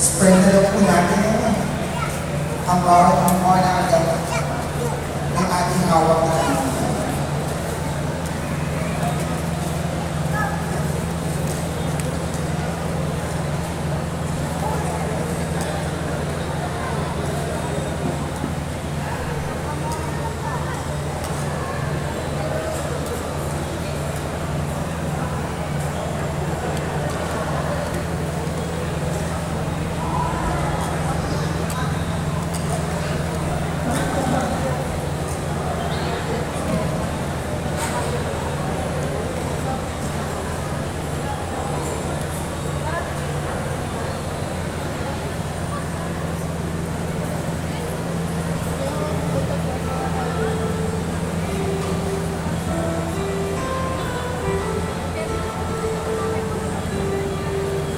Spread na lang po natin ang bawat mga nagagamit ng ating hawak na kamay.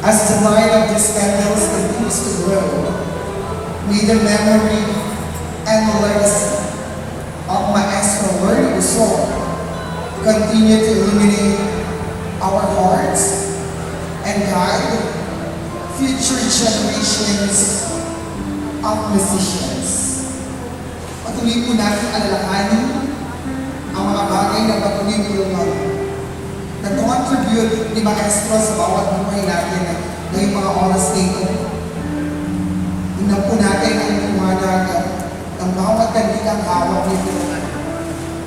As the light of these candles continues to grow, may the memory and legacy of Maestro Lourdes Busol continue to illuminate our hearts and guide future generations of musicians. Patuloy po natin alalahanin ang mga bagay na patuloy po nag-contribute ni Maestro sa bawat buhay natin ngayong mga oras nito. Tingnan po natin ang liwanag ng bawat kandilang hawak nito.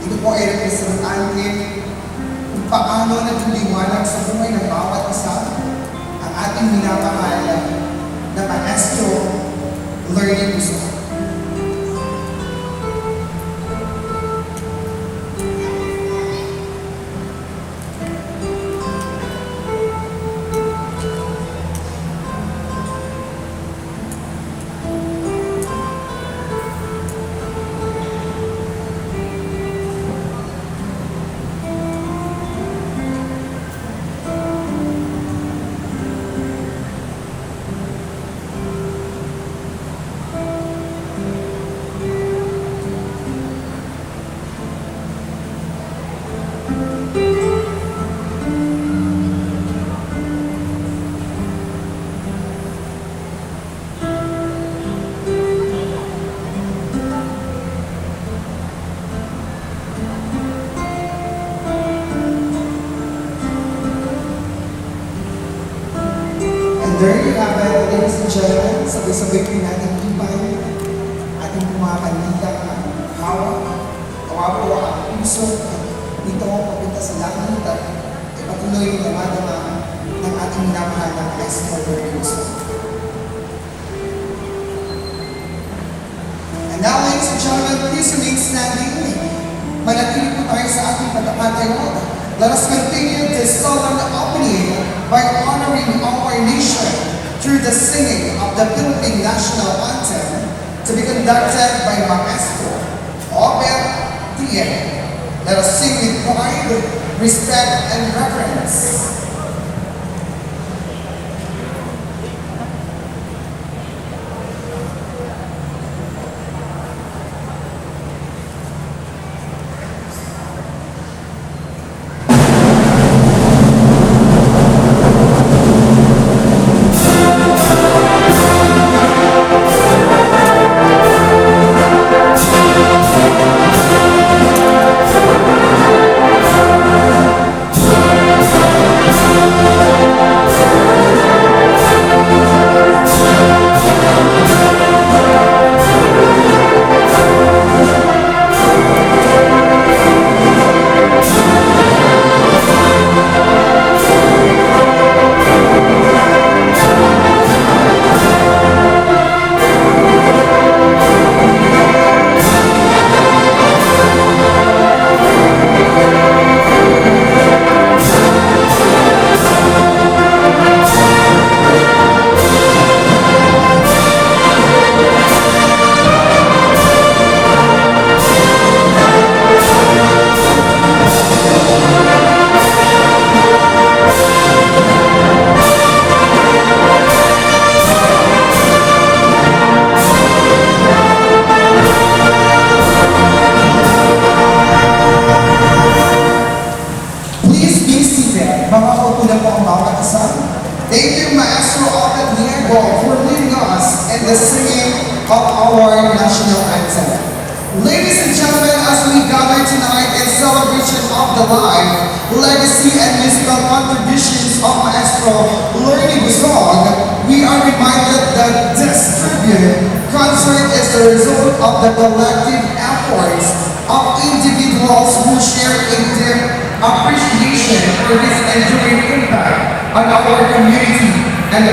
Ito po ay representante kung paano nagliliwanag sa buhay ng bawat isa ang ating minamahal na Maestro Lourdes Busol. There you have it, ladies and gentlemen. Sabay-sabay po natin ibay ating mga kandila hawak. Kawa po ang puso nito papunta sa langit at ipatuloy yung namadama ng ating minamahal na Maestro Lourdes Busol. And now, ladies and gentlemen, please remain standing. Manatili po tayo sa ating pagkakatayo. Let us continue this solemn opening by honoring our nation through the singing of the Philippine National Anthem to be conducted by Maestro Obed Tien. Let us sing with pride, respect, and reverence. Mga kautulan po ang bawat isa. Thank you, Maestro Obed Diego, for leading the singing of our national anthem. Ladies and gentlemen, as we gather tonight in celebration of the life, legacy, and musical contributions of Maestro Lorny Busog, we are reminded that this tribute concert is the result of the collective efforts of individuals who share a deep appreciation for his enduring impact on our community and